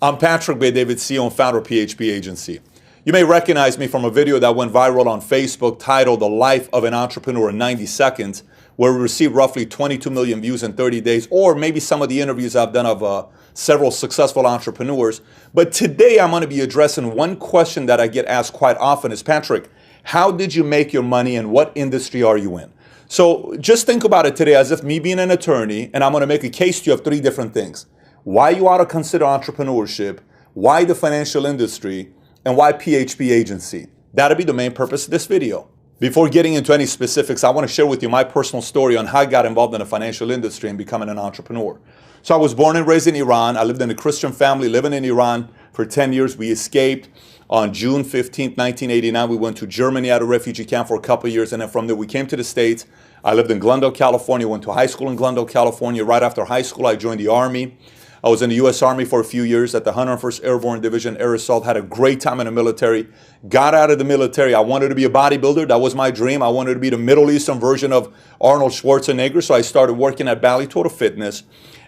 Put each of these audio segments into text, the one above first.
I'm Patrick Bay David, CEO and founder of PHP Agency. You may recognize me from a video that went viral on Facebook titled The Life of an Entrepreneur in 90 Seconds, where we received roughly 22 million views in 30 days, or maybe some of the interviews I've done of several successful entrepreneurs. But today I'm going to be addressing one question that I get asked quite often is, Patrick, how did you make your money and what industry are you in? So just think about it today as if me being an attorney, and I'm going to make a case to you of three different things. Why you ought to consider entrepreneurship, why the financial industry, and why PHP Agency. That'll be the main purpose of this video. Before getting into any specifics, I want to share with you my personal story on how I got involved in the financial industry and becoming an entrepreneur. So I was born and raised in Iran. I lived in a Christian family living in Iran for 10 years. We escaped on June 15, 1989. We went to Germany at a refugee camp for a couple of years, and then from there we came to the States. I lived in Glendale, California, went to high school in Glendale, California. Right after high school, I joined the Army. I was in the U.S. Army for a few years at the 101st Airborne Division Air Assault, had a great time in the military. Got out of the military. I wanted to be a bodybuilder. That was my dream. I wanted to be the Middle Eastern version of Arnold Schwarzenegger, so I started working at Bally Total Fitness.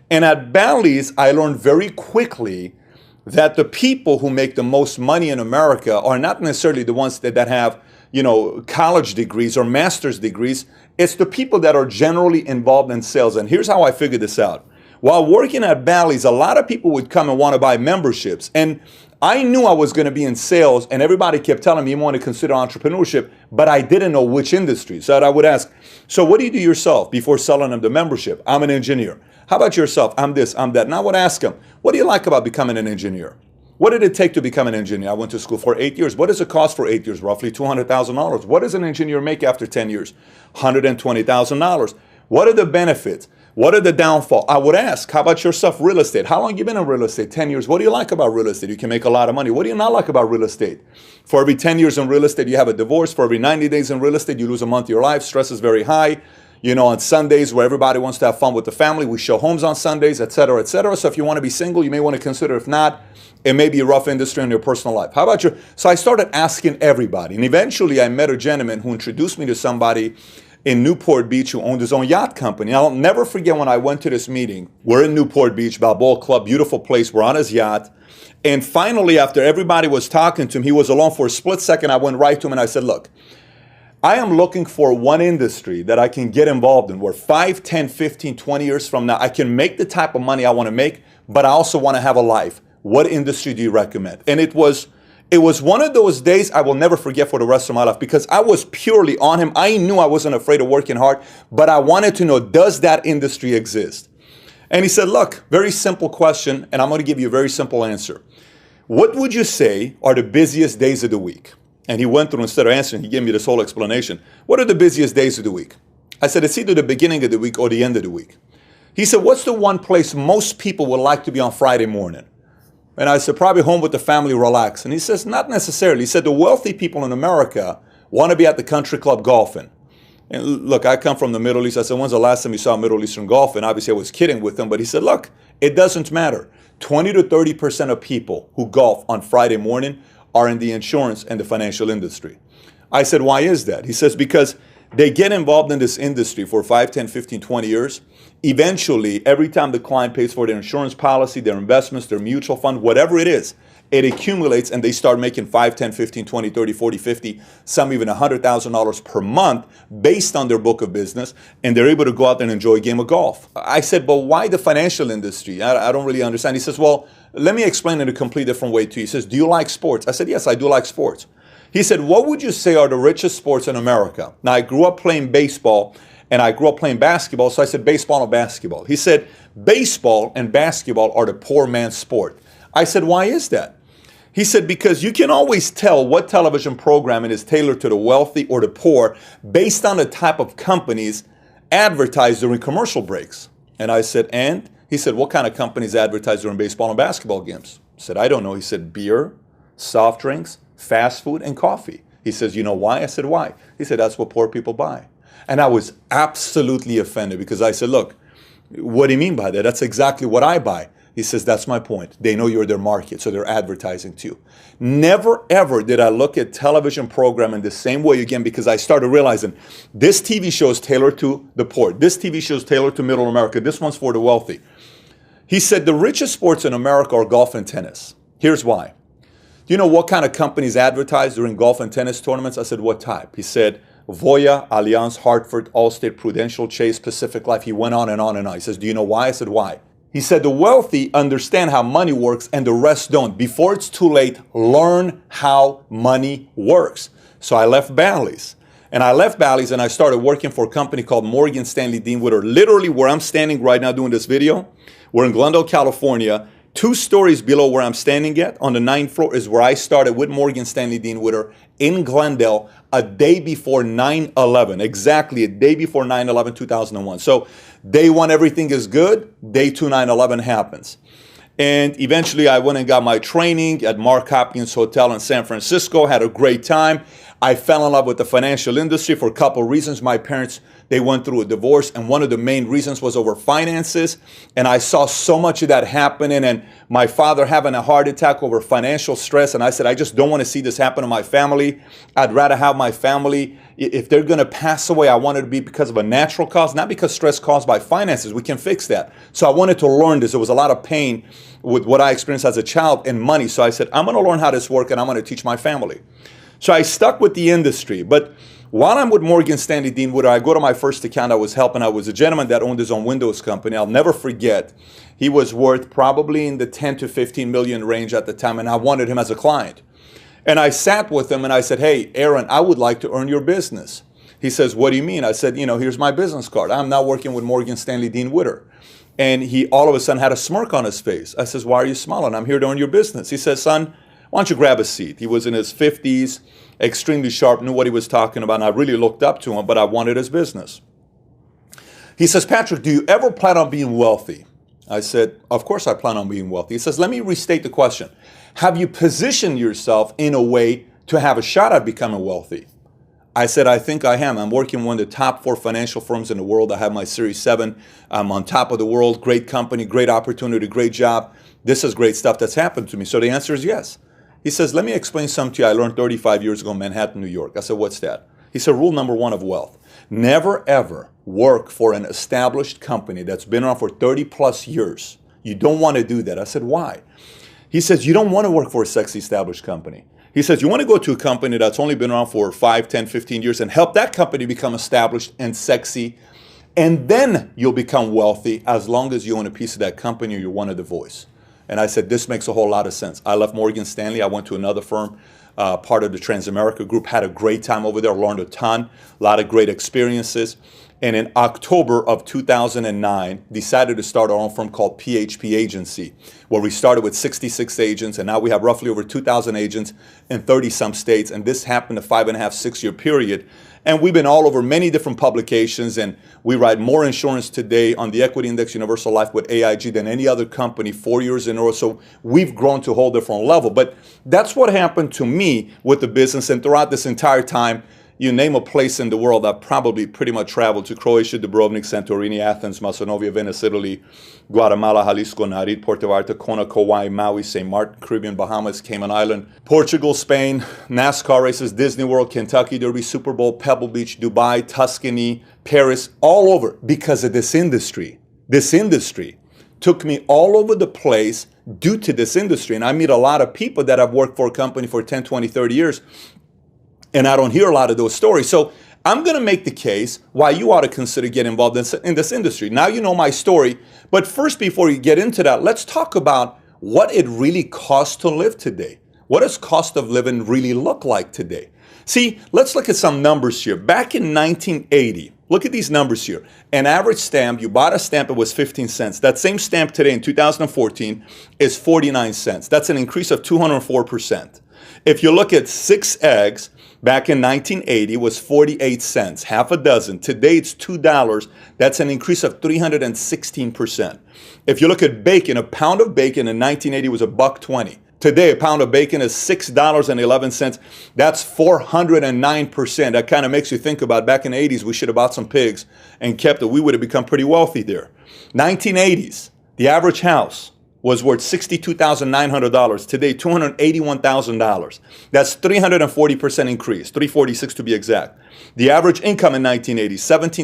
And at Bally's, I learned very quickly that the people who make the most money in America are not necessarily the ones that have, college degrees or master's degrees. It's the people that are generally involved in sales. And here's how I figured this out. While working at Bally's, a lot of people would come and want to buy memberships. And I knew I was going to be in sales, and everybody kept telling me you want to consider entrepreneurship, but I didn't know which industry. So I would ask, so what do you do yourself before selling them the membership? I'm an engineer. How about yourself? I'm this, I'm that. And I would ask them, what do you like about becoming an engineer? What did it take to become an engineer? I went to school for 8 years. What does it cost for 8 years? Roughly $200,000. What does an engineer make after 10 years? $120,000. What are the benefits? What are the downfalls? I would ask, how about yourself, real estate? How long have you been in real estate? 10 years. What do you like about real estate? You can make a lot of money. What do you not like about real estate? For every 10 years in real estate, you have a divorce. For every 90 days in real estate, you lose a month of your life. Stress is very high. On Sundays where everybody wants to have fun with the family, we show homes on Sundays, et cetera, et cetera. So if you want to be single, you may want to consider. If not, it may be a rough industry in your personal life. How about you? So I started asking everybody. And eventually I met a gentleman who introduced me to somebody in Newport Beach who owned his own yacht company. I'll never forget when I went to this meeting. We're in Newport Beach, Balboa Club, beautiful place. We're on his yacht. And finally, after everybody was talking to him, he was alone for a split second. I went right to him and I said, look, I am looking for one industry that I can get involved in where 5, 10, 15, 20 years from now, I can make the type of money I want to make, but I also want to have a life. What industry do you recommend? And it was one of those days I will never forget for the rest of my life because I was purely on him. I knew I wasn't afraid of working hard, but I wanted to know, does that industry exist? And he said, look, very simple question, and I'm going to give you a very simple answer. What would you say are the busiest days of the week? And he went through, instead of answering, he gave me this whole explanation. What are the busiest days of the week? I said, it's either the beginning of the week or the end of the week. He said, what's the one place most people would like to be on Friday morning? And I said, probably home with the family, relax. And he says, not necessarily. He said, the wealthy people in America want to be at the country club golfing. And look, I come from the Middle East. I said, when's the last time you saw Middle Eastern golf? And obviously I was kidding with him, but he said, look, it doesn't matter. 20 to 30% of people who golf on Friday morning are in the insurance and the financial industry. I said, why is that? He says, because they get involved in this industry for 5, 10, 15, 20 years. Eventually, every time the client pays for their insurance policy, their investments, their mutual fund, whatever it is, it accumulates and they start making 5, 10, 15, 20, 30, 40, 50, some even $100,000 per month based on their book of business, and they're able to go out and enjoy a game of golf. I said, but why the financial industry? I don't really understand. He says, well, let me explain it a completely different way to you. He says, do you like sports? I said, yes, I do like sports. He said, what would you say are the richest sports in America? Now, I grew up playing baseball and I grew up playing basketball, so I said baseball and basketball. He said, baseball and basketball are the poor man's sport. I said, why is that? He said, because you can always tell what television programming is tailored to the wealthy or the poor based on the type of companies advertised during commercial breaks. And I said, and? He said, what kind of companies advertise during baseball and basketball games? I said, I don't know. He said, beer, soft drinks, fast food, and coffee. He says, you know why? I said, why? He said, that's what poor people buy. And I was absolutely offended because I said, look, what do you mean by that? That's exactly what I buy. He says, that's my point. They know you're their market, so they're advertising to you. Never, ever did I look at television programming the same way again because I started realizing this TV show is tailored to the poor. This TV show is tailored to middle America. This one's for the wealthy. He said the richest sports in America are golf and tennis. Here's why. Do you know what kind of companies advertise during golf and tennis tournaments? I said, what type? He said, Voya, Allianz, Hartford, Allstate, Prudential, Chase, Pacific Life. He went on and on and on. He says, do you know why? I said, why? He said, the wealthy understand how money works and the rest don't. Before it's too late, learn how money works. So I left Bally's. And I left Bally's and I started working for a company called Morgan Stanley Dean Witter. Literally where I'm standing right now doing this video, we're in Glendale, California. 2 stories below where I'm standing at, on the 9th floor, is where I started with Morgan Stanley Dean Witter in Glendale a day before 9/11, exactly a day before 9/11, 2001. So day 1, everything is good. Day 2, 9/11 happens. And eventually I went and got my training at Mark Hopkins Hotel in San Francisco, had a great time. I fell in love with the financial industry for a couple of reasons. My parents, they went through a divorce, and one of the main reasons was over finances. And I saw so much of that happening, and my father having a heart attack over financial stress. And I said, I just don't want to see this happen to my family. I'd rather have my family, if they're going to pass away, I want it to be because of a natural cause, not because stress caused by finances. We can fix that. So I wanted to learn this. There was a lot of pain with what I experienced as a child and money. So I said, I'm going to learn how this works, and I'm going to teach my family. So I stuck with the industry. But while I'm with Morgan Stanley Dean Witter, I go to my first account I was helping. I was a gentleman that owned his own Windows company. I'll never forget. He was worth probably in the 10 to 15 million range at the time, and I wanted him as a client. And I sat with him and I said, hey, Aaron, I would like to earn your business. He says, what do you mean? I said, here's my business card. I'm now working with Morgan Stanley Dean Witter. And he all of a sudden had a smirk on his face. I says, why are you smiling? I'm here to earn your business. He says, son, why don't you grab a seat? He was in his 50s, extremely sharp, knew what he was talking about, and I really looked up to him, but I wanted his business. He says, Patrick, do you ever plan on being wealthy? I said, of course I plan on being wealthy. He says, let me restate the question. Have you positioned yourself in a way to have a shot at becoming wealthy? I said, I think I am. I'm working with one of the top 4 financial firms in the world. I have my Series 7. I'm on top of the world. Great company, great opportunity, great job. This is great stuff that's happened to me. So the answer is yes. He says, let me explain something to you I learned 35 years ago in Manhattan, New York. I said, what's that? He said, rule number 1 of wealth. Never, ever work for an established company that's been around for 30 plus years. You don't want to do that. I said, why? He says, you don't want to work for a sexy established company. He says, you want to go to a company that's only been around for 5, 10, 15 years and help that company become established and sexy. And then you'll become wealthy as long as you own a piece of that company or you're one of the voice. And I said, this makes a whole lot of sense. I left Morgan Stanley. I went to another firm, part of the Transamerica Group, had a great time over there, learned a ton, a lot of great experiences. And in October of 2009, decided to start our own firm called PHP Agency, where we started with 66 agents, and now we have roughly over 2,000 agents in 30-some states. And this happened a 5.5, 6-year period. And we've been all over many different publications, and we write more insurance today on the Equity Index Universal Life with AIG than any other company 4 years in a row. So we've grown to a whole different level. But that's what happened to me with the business. And throughout this entire time, you name a place in the world, I've probably pretty much traveled to: Croatia, Dubrovnik, Santorini, Athens, Macedonia, Venice, Italy, Guatemala, Jalisco, Nayarit, Puerto Vallarta, Kona, Kauai, Maui, St. Martin, Caribbean, Bahamas, Cayman Island, Portugal, Spain, NASCAR races, Disney World, Kentucky Derby, Super Bowl, Pebble Beach, Dubai, Tuscany, Paris, all over, because of this industry. This industry took me all over the place due to this industry. And I meet a lot of people that have worked for a company for 10, 20, 30 years, and I don't hear a lot of those stories. So I'm going to make the case why you ought to consider getting involved in this industry. Now you know my story, but first, before you get into that, let's talk about what it really costs to live today. What does cost of living really look like today? See, let's look at some numbers here. Back in 1980, look at these numbers here. An average stamp, you bought a stamp, it was 15 cents. That same stamp today in 2014 is 49 cents. That's an increase of 204%. If you look at 6 eggs, back in 1980 was 48 cents, half a dozen. Today it's $2. That's an increase of 316%. If you look at bacon, a pound of bacon in 1980 was $1.20. Today, a pound of bacon is $6.11. That's 409%. That kind of makes you think about back in the 80s, we should have bought some pigs and kept it. We would have become pretty wealthy there. 1980s, the average house was worth $62,900. Today, $281,000. That's 340% increase, 346 to be exact. The average income in 1980,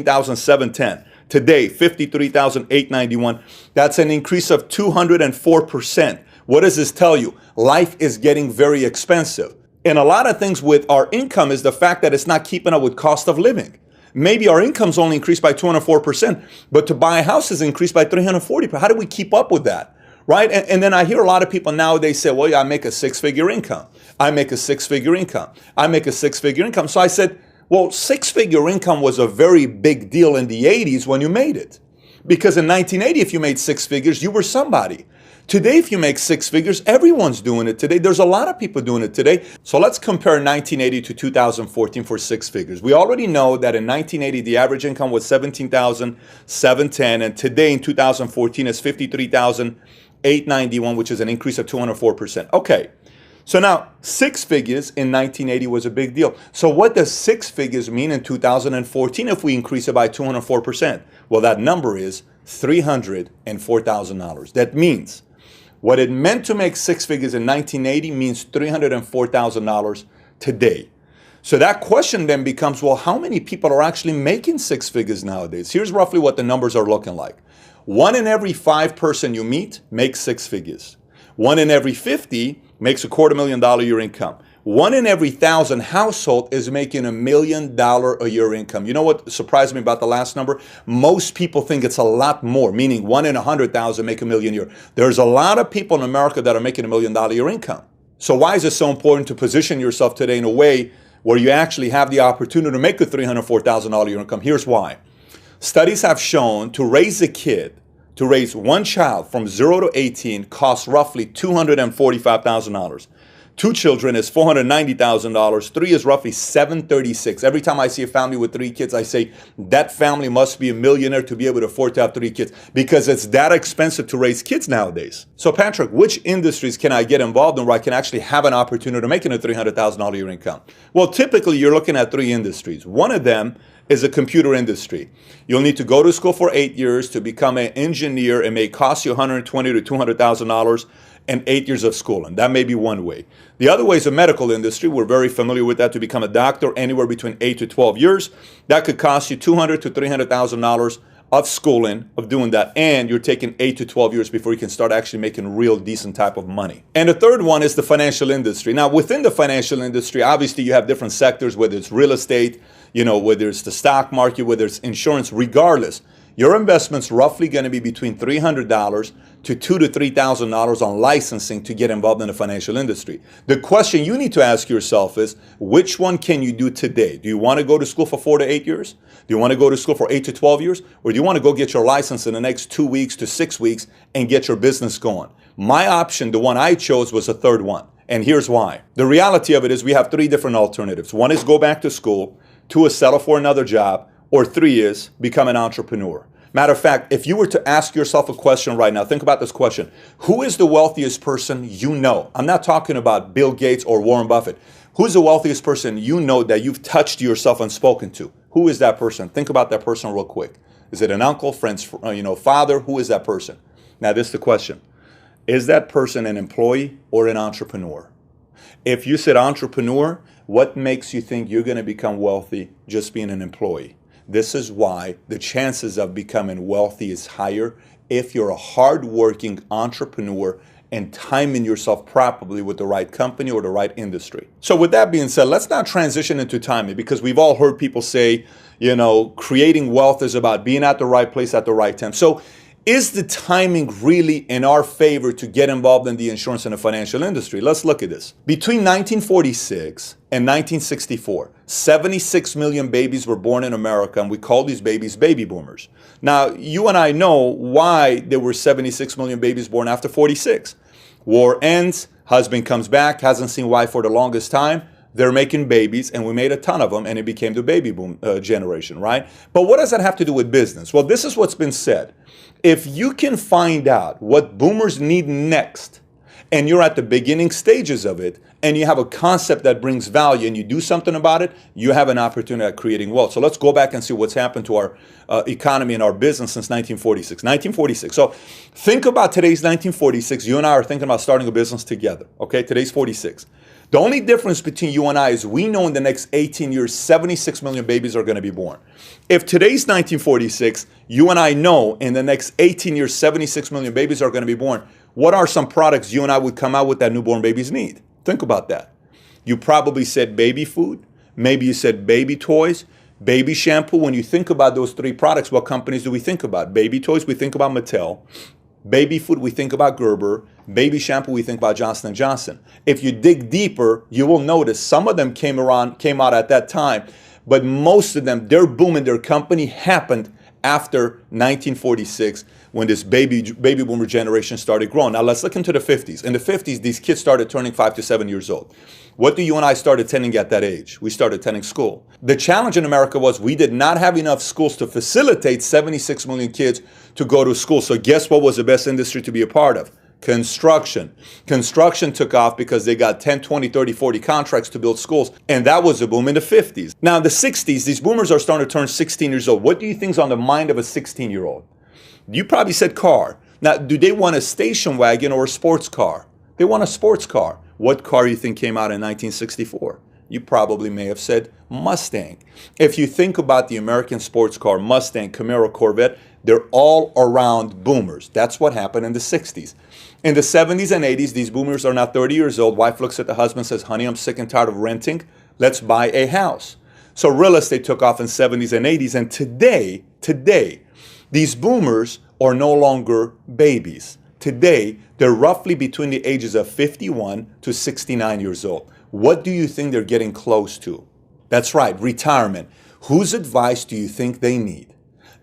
$17,710. Today, 53,891. That's an increase of 204%. What does this tell you? Life is getting very expensive. And a lot of things with our income is the fact that it's not keeping up with cost of living. Maybe our income's only increased by 204%, but to buy a house is increased by 340%. How do we keep up with that? Right? And then I hear a lot of people nowadays say, well, yeah, I make a six-figure income. I make a six-figure income. I make a six-figure income. So I said, well, six-figure income was a very big deal in the 80s when you made it. Because in 1980, if you made six figures, you were somebody. Today, if you make six figures, everyone's doing it today. There's a lot of people doing it today. So let's compare 1980 to 2014 for six figures. We already know that in 1980, the average income was $17,710, and today in 2014 is $53,891, which is an increase of 204%. Okay, so now six figures in 1980 was a big deal. So what does six figures mean in 2014 if we increase it by 204%? Well, that number is $304,000. That means what it meant to make six figures in 1980 means $304,000 today. So that question then becomes, well, how many people are actually making six figures nowadays? Here's roughly what the numbers are looking like. 1 in every 5 person you meet makes six figures. 1 in every 50 makes $250,000 a year income. 1 in every 1,000 household is making $1 million a year income. You know what surprised me about the last number? Most people think it's a lot more, meaning 1 in 100,000 make $1 million a year. There's a lot of people in America that are making $1 million a year income. So why is it so important to position yourself today in a way where you actually have the opportunity to make a $304,000 a year income? Here's why. Studies have shown to raise a kid, to raise one child from 0 to 18 costs roughly $245,000. 2 children is $490,000. 3 is roughly $736,000. Every time I see a family with 3 kids, I say that family must be a millionaire to be able to afford to have 3 kids because it's that expensive to raise kids nowadays. So Patrick, which industries can I get involved in where I can actually have an opportunity to making a $300,000 a year income? Well, typically you're looking at 3 industries. One of them is a computer industry. You'll need to go to school for 8 years to become an engineer. It may cost you $120,000 to $200,000 and 8 years of schooling. That may be one way. The other way is the medical industry. We're very familiar with that. To become a doctor, anywhere between 8 to 12 years. That could cost you $200,000 to $300,000 of schooling, of doing that, and you're taking 8 to 12 years before you can start actually making real decent type of money. And the third one is the financial industry. Now, within the financial industry, obviously you have different sectors, whether it's real estate, whether it's the stock market, whether it's insurance, regardless. Your investment's roughly going to be between $300 to $2,000 to $3,000 on licensing to get involved in the financial industry. The question you need to ask yourself is, which one can you do today? Do you want to go to school for 4 to 8 years? Do you want to go to school for 8 to 12 years? Or do you want to go get your license in the next 2 weeks to 6 weeks and get your business going? My option, the one I chose, was the third one. And here's why. The reality of it is we have 3 different alternatives. 1 is go back to school. 2 is settle for another job. Or 3 is become an entrepreneur. Matter of fact, if you were to ask yourself a question right now, think about this question. Who is the wealthiest person you know? I'm not talking about Bill Gates or Warren Buffett. Who's the wealthiest person you know that you've touched yourself and spoken to? Who is that person? Think about that person real quick. Is it an uncle, friend's, father? Who is that person? Now, this is the question. Is that person an employee or an entrepreneur? If you said entrepreneur, what makes you think you're going to become wealthy just being an employee? This is why the chances of becoming wealthy is higher if you're a hardworking entrepreneur and timing yourself properly with the right company or the right industry. So with that being said, let's now transition into timing, because we've all heard people say, creating wealth is about being at the right place at the right time. So is the timing really in our favor to get involved in the insurance and the financial industry? Let's look at this. Between 1946 and 1964, 76 million babies were born in America, and we call these babies baby boomers. Now, you and I know why there were 76 million babies born after 46. War ends, husband comes back, hasn't seen wife for the longest time. They're making babies, and we made a ton of them, and it became the baby boom generation, right? But what does that have to do with business? Well, this is what's been said. If you can find out what boomers need next, and you're at the beginning stages of it, and you have a concept that brings value, and you do something about it, you have an opportunity at creating wealth. So let's go back and see what's happened to our economy and our business since 1946. 1946. So think about today's 1946. You and I are thinking about starting a business together. Okay, today's 46. The only difference between you and I is we know in the next 18 years, 76 million babies are going to be born. If today's 1946, you and I know in the next 18 years, 76 million babies are going to be born, what are some products you and I would come out with that newborn babies need? Think about that. You probably said baby food. Maybe you said baby toys, baby shampoo. When you think about those three products, what companies do we think about? Baby toys, we think about Mattel. Baby food, we think about Gerber. Baby shampoo, we think about Johnson & Johnson. If you dig deeper, you will notice some of them came out at that time, but most of them, their boom in their company happened after 1946 when this baby boomer generation started growing. Now let's look into the 50s. In the 50s, these kids started turning 5 to 7 years old. What do you and I start attending at that age? We started attending school. The challenge in America was we did not have enough schools to facilitate 76 million kids to go to school. So guess what was the best industry to be a part of? Construction. Construction took off because they got 10, 20, 30, 40 contracts to build schools. And that was a boom in the 50s. Now in the 60s, these boomers are starting to turn 16 years old. What do you think is on the mind of a 16-year-old? You probably said car. Now, do they want a station wagon or a sports car? They want a sports car. What car do you think came out in 1964? You probably may have said Mustang. If you think about the American sports car, Mustang, Camaro, Corvette, they're all around boomers. That's what happened in the 60s. In the 70s and 80s, these boomers are now 30 years old. Wife looks at the husband and says, honey, I'm sick and tired of renting. Let's buy a house. So real estate took off in 70s and 80s. And today, these boomers are no longer babies. Today, they're roughly between the ages of 51 to 69 years old. What do you think they're getting close to? That's right, retirement. Whose advice do you think they need?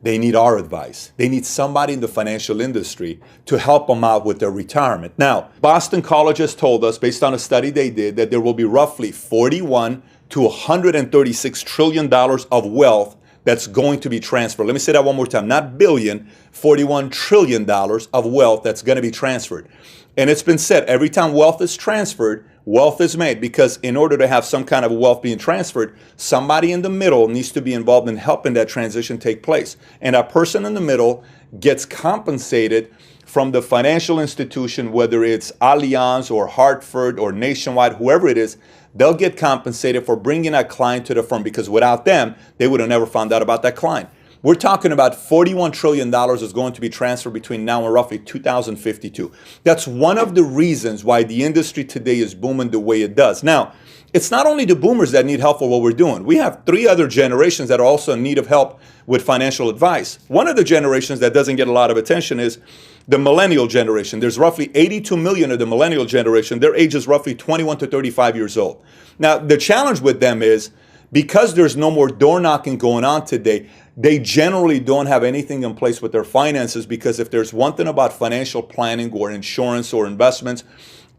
They need our advice. They need somebody in the financial industry to help them out with their retirement. Now, Boston College has told us, based on a study they did, that there will be roughly 41 to $136 trillion of wealth that's going to be transferred. Let me say that one more time. Not billion, $41 trillion of wealth that's going to be transferred. And it's been said, every time wealth is transferred, wealth is made, because in order to have some kind of wealth being transferred, somebody in the middle needs to be involved in helping that transition take place. And that person in the middle gets compensated from the financial institution, whether it's Allianz or Hartford or Nationwide, whoever it is. They'll get compensated for bringing that client to the firm, because without them, they would have never found out about that client. We're talking about $41 trillion is going to be transferred between now and roughly 2052. That's one of the reasons why the industry today is booming the way it does. Now, it's not only the boomers that need help for what we're doing. We have 3 other generations that are also in need of help with financial advice. One of the generations that doesn't get a lot of attention is the millennial generation. There's roughly 82 million of the millennial generation. Their age is roughly 21 to 35 years old. Now, the challenge with them is, because there's no more door knocking going on today, they generally don't have anything in place with their finances, because if there's one thing about financial planning or insurance or investments,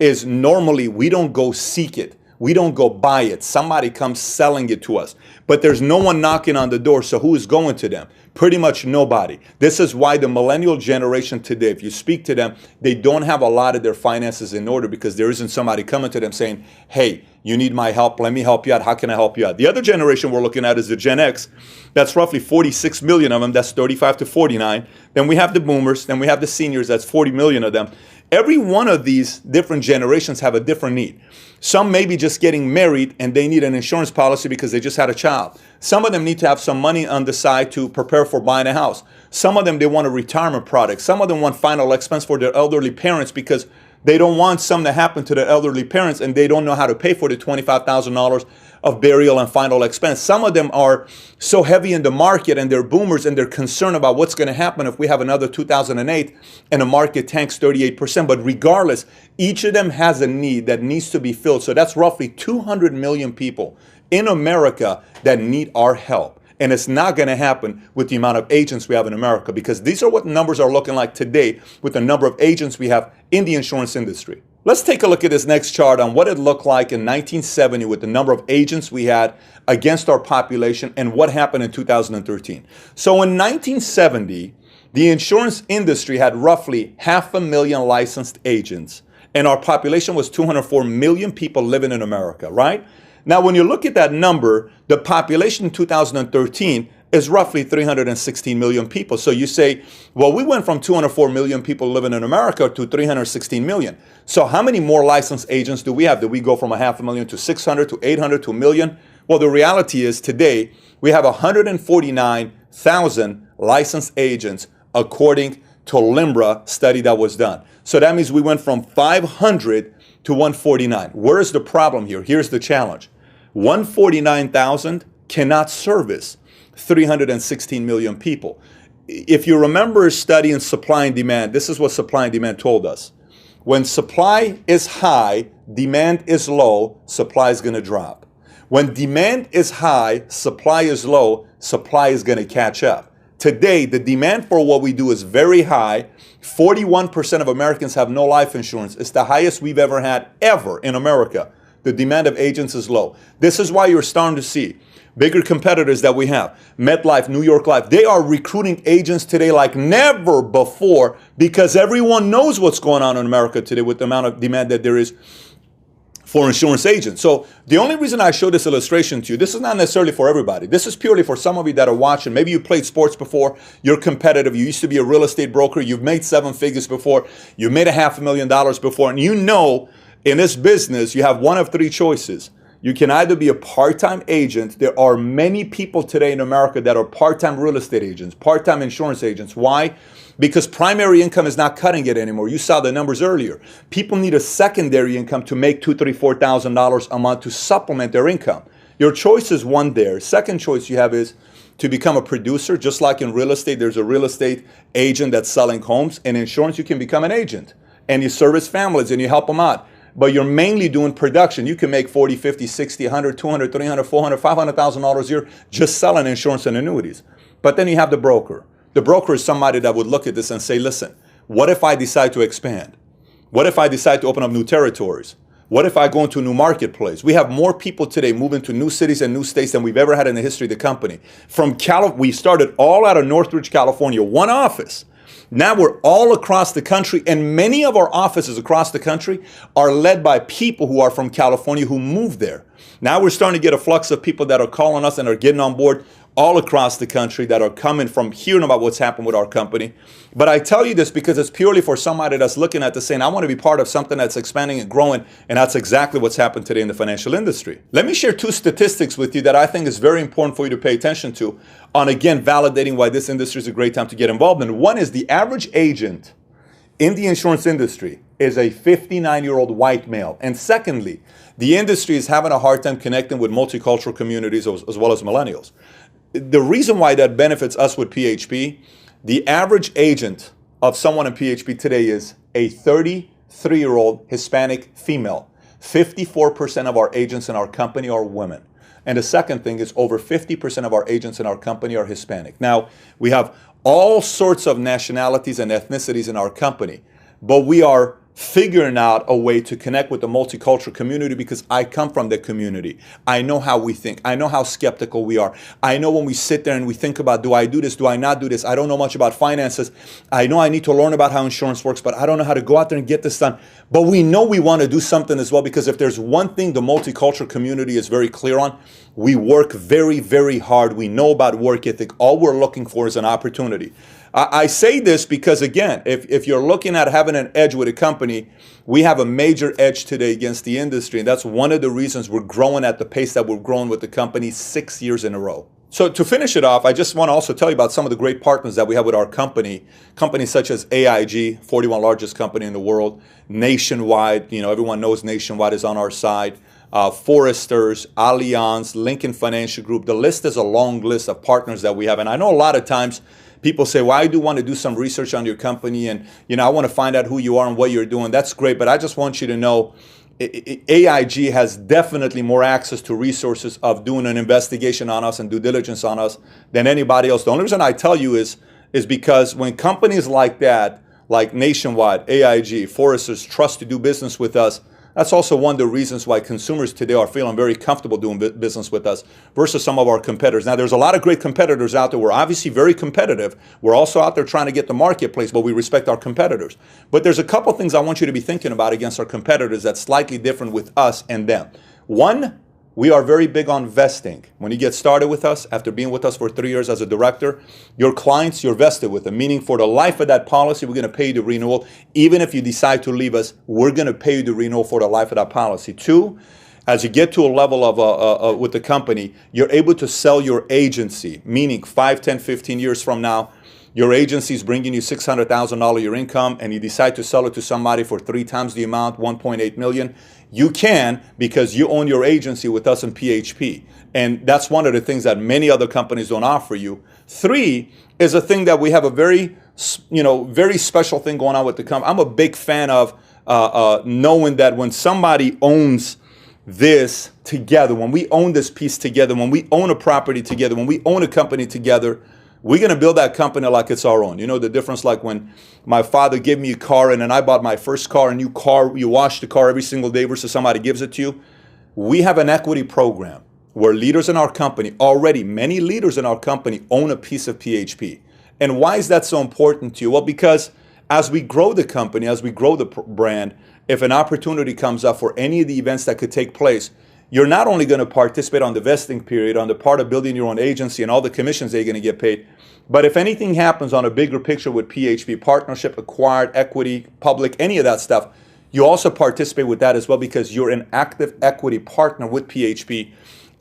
is normally we don't go seek it. We don't go buy it. Somebody comes selling it to us. But there's no one knocking on the door, so who is going to them? Pretty much nobody. This is why the millennial generation today, if you speak to them, they don't have a lot of their finances in order, because there isn't somebody coming to them saying, hey, you need my help, let me help you out, how can I help you out? The other generation we're looking at is the Gen X. That's roughly 46 million of them, that's 35 to 49. Then we have the boomers, then we have the seniors, that's 40 million of them. Every one of these different generations have a different need. Some may be just getting married and they need an insurance policy because they just had a child. Some of them need to have some money on the side to prepare for buying a house. Some of them, they want a retirement product. Some of them want final expense for their elderly parents, because they don't want something to happen to their elderly parents and they don't know how to pay for the $25,000 of burial and final expense. Some of them are so heavy in the market and they're boomers and they're concerned about what's going to happen if we have another 2008 and the market tanks 38%. But regardless, each of them has a need that needs to be filled. So that's roughly 200 million people in America that need our help. And it's not going to happen with the amount of agents we have in America, because these are what numbers are looking like today with the number of agents we have in the insurance industry. Let's take a look at this next chart on what it looked like in 1970 with the number of agents we had against our population and what happened in 2013. So in 1970, the insurance industry had roughly 500,000 licensed agents, and our population was 204 million people living in America, right? Now, when you look at that number, the population in 2013 is roughly 316 million people. So you say, well, we went from 204 million people living in America to 316 million. So how many more licensed agents do we have? Did we go from 500,000 to 600 to 800 to a million? Well, the reality is today we have 149,000 licensed agents according to Limbra study that was done. So that means we went from 500 to 149. Where is the problem here? Here's the challenge. 149,000 cannot service 316 million people. If you remember studying supply and demand, this is what supply and demand told us. When supply is high, demand is low, supply is going to drop. When demand is high, supply is low, supply is going to catch up. Today, the demand for what we do is very high. 41% of Americans have no life insurance. It's the highest we've ever had ever in America. The demand of agents is low. This is why you're starting to see bigger competitors that we have. MetLife, New York Life, they are recruiting agents today like never before because everyone knows what's going on in America today with the amount of demand that there is for insurance agents. So the only reason I show this illustration to you, this is not necessarily for everybody. This is purely for some of you that are watching. Maybe you played sports before, you're competitive, you used to be a real estate broker, you've made 7 figures before, you made $500,000 before, and you know in this business you have one of 3 choices. You can either be a part-time agent. There are many people today in America that are part-time real estate agents, part-time insurance agents. Why? Because primary income is not cutting it anymore. You saw the numbers earlier. People need a secondary income to make $2,000, $3,000, $4,000 a month to supplement their income. Your choice is one there. Second choice you have is to become a producer. Just like in real estate, there's a real estate agent that's selling homes. In insurance, you can become an agent and you service families and you help them out. But you're mainly doing production. You can make 40, 50, 60, 100, 200, 300, 400, $500,000 a year just selling insurance and annuities. But then you have the broker. The broker is somebody that would look at this and say, listen, what if I decide to expand? What if I decide to open up new territories? What if I go into a new marketplace? We have more people today moving to new cities and new states than we've ever had in the history of the company. We started all out of Northridge, California, one office. Now we're all across the country, and many of our offices across the country are led by people who are from California who moved there. Now we're starting to get a flux of people that are calling us and are getting on board all across the country that are coming from hearing about what's happened with our company. But I tell you this because it's purely for somebody that's looking at this saying, I want to be part of something that's expanding and growing, and that's exactly what's happened today in the financial industry. Let me share 2 statistics with you that I think is very important for you to pay attention to on, again, validating why this industry is a great time to get involved in. One is the average agent in the insurance industry is a 59-year-old white male. And secondly, the industry is having a hard time connecting with multicultural communities as well as millennials. The reason why that benefits us with PHP, the average agent of someone in PHP today is a 33-year-old Hispanic female. 54% of our agents in our company are women. And the second thing is over 50% of our agents in our company are Hispanic. Now, we have all sorts of nationalities and ethnicities in our company, but we are figuring out a way to connect with the multicultural community because I come from the community. I know how we think. I know how skeptical we are. I know when we sit there and we think about, do I do this? Do I not do this? I don't know much about finances. I know I need to learn about how insurance works, but I don't know how to go out there and get this done. But we know we want to do something as well because if there's one thing the multicultural community is very clear on, we work very, very hard. We know about work ethic. All we're looking for is an opportunity. I say this because, again, if you're looking at having an edge with a company, we have a major edge today against the industry. And that's one of the reasons we're growing at the pace that we're growing with the company 6 years in a row. So to finish it off, I just want to also tell you about some of the great partners that we have with our company. Companies such as AIG, 41 largest company in the world, Nationwide, everyone knows Nationwide is on our side. Foresters, Allianz, Lincoln Financial Group. The list is a long list of partners that we have. And I know a lot of times people say, well, I do want to do some research on your company and, I want to find out who you are and what you're doing. That's great. But I just want you to know AIG has definitely more access to resources of doing an investigation on us and due diligence on us than anybody else. The only reason I tell you is because when companies like that, like Nationwide, AIG, Foresters trust to do business with us, that's also one of the reasons why consumers today are feeling very comfortable doing business with us versus some of our competitors. Now, there's a lot of great competitors out there. We're obviously very competitive. We're also out there trying to get the marketplace, but we respect our competitors. But there's a couple things I want you to be thinking about against our competitors that's slightly different with us and them. One, we are very big on vesting. When you get started with us, after being with us for 3 years as a director, your clients, you're vested with them, meaning for the life of that policy, we're going to pay you the renewal. Even if you decide to leave us, we're going to pay you the renewal for the life of that policy. Two, as you get to a level of with the company, you're able to sell your agency, meaning 5, 10, 15 years from now, your agency is bringing you $600,000 your income, and you decide to sell it to somebody for 3 times the amount, $1.8 million. You can, because you own your agency with us in PHP. And that's one of the things that many other companies don't offer you. 3 is a thing that we have a very, very special thing going on with the company. I'm a big fan of knowing that when somebody owns this together, when we own this piece together, when we own a property together, when we own a company together, we're going to build that company like it's our own. You know the difference, like when my father gave me a car and then I bought my first car, a new car, you wash the car every single day versus somebody gives it to you. We have an equity program where leaders in our company, already many leaders in our company own a piece of PHP. And why is that so important to you? Well, because as we grow the company, as we grow the brand, if an opportunity comes up for any of the events that could take place, you're not only going to participate on the vesting period, on the part of building your own agency and all the commissions that you're going to get paid, but if anything happens on a bigger picture with PHP, partnership, acquired, equity, public, any of that stuff, you also participate with that as well because you're an active equity partner with PHP.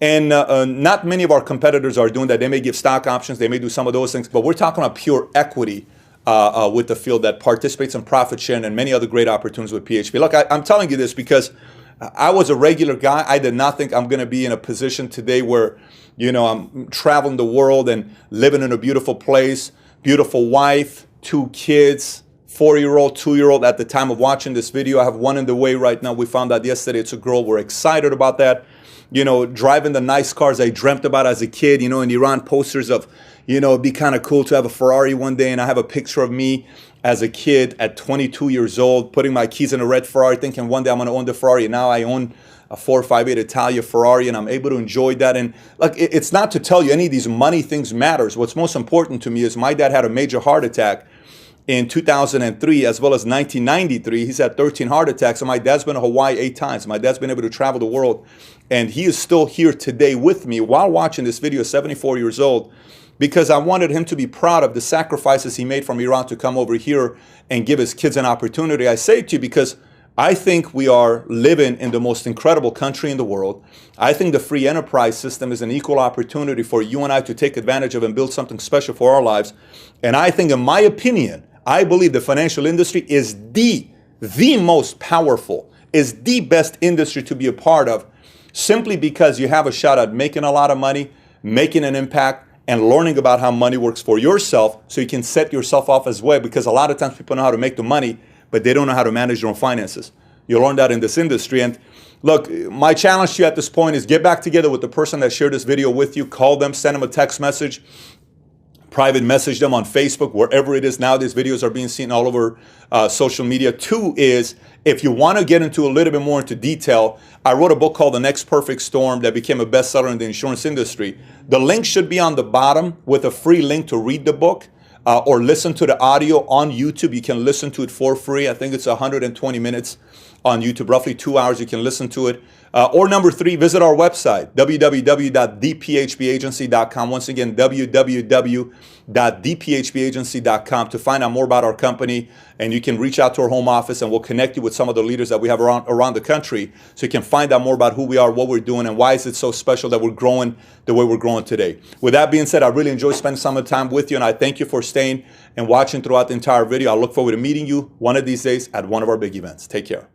And not many of our competitors are doing that. They may give stock options, they may do some of those things, but we're talking about pure equity with the field that participates in profit sharing and many other great opportunities with PHP. Look, I'm telling you this because I was a regular guy. I did not think I'm going to be in a position today where, I'm traveling the world and living in a beautiful place, beautiful wife, 2 kids, 4-year-old, 2-year-old at the time of watching this video. I have one in the way right now. We found out yesterday it's a girl. We're excited about that. Driving the nice cars I dreamt about as a kid, in Iran, posters of, it'd be kind of cool to have a Ferrari one day. And I have a picture of me as a kid at 22 years old, putting my keys in a red Ferrari, thinking one day I'm going to own the Ferrari. And now I own a 458 Italia Ferrari, and I'm able to enjoy that. And look, it's not to tell you any of these money things matters. What's most important to me is my dad had a major heart attack in 2003, as well as 1993. He's had 13 heart attacks, and my dad's been to Hawaii 8 times. My dad's been able to travel the world, and he is still here today with me while watching this video, 74 years old, because I wanted him to be proud of the sacrifices he made from Iran to come over here and give his kids an opportunity. I say it to you because I think we are living in the most incredible country in the world. I think the free enterprise system is an equal opportunity for you and I to take advantage of and build something special for our lives. And I think, in my opinion, I believe the financial industry is the most powerful, is the best industry to be a part of, simply because you have a shot at making a lot of money, making an impact, and learning about how money works for yourself so you can set yourself off as well. Because a lot of times people know how to make the money, but they don't know how to manage their own finances. You learn that in this industry. And look, my challenge to you at this point is get back together with the person that shared this video with you. Call them, send them a text message, private message them on Facebook, wherever it is now. These videos are being seen all over social media. 2 is, if you want to get into a little bit more into detail, I wrote a book called The Next Perfect Storm that became a bestseller in the insurance industry. The link should be on the bottom with a free link to read the book. Or listen to the audio on YouTube. You can listen to it for free. I think it's 120 minutes on YouTube, roughly 2 hours. You can listen to it. Or number 3, visit our website, www.thephpagency.com. Once again, www.thephpagency.com to find out more about our company. And you can reach out to our home office and we'll connect you with some of the leaders that we have around the country so you can find out more about who we are, what we're doing, and why is it so special that we're growing the way we're growing today. With that being said, I really enjoyed spending some of the time with you, and I thank you for staying and watching throughout the entire video. I look forward to meeting you one of these days at one of our big events. Take care.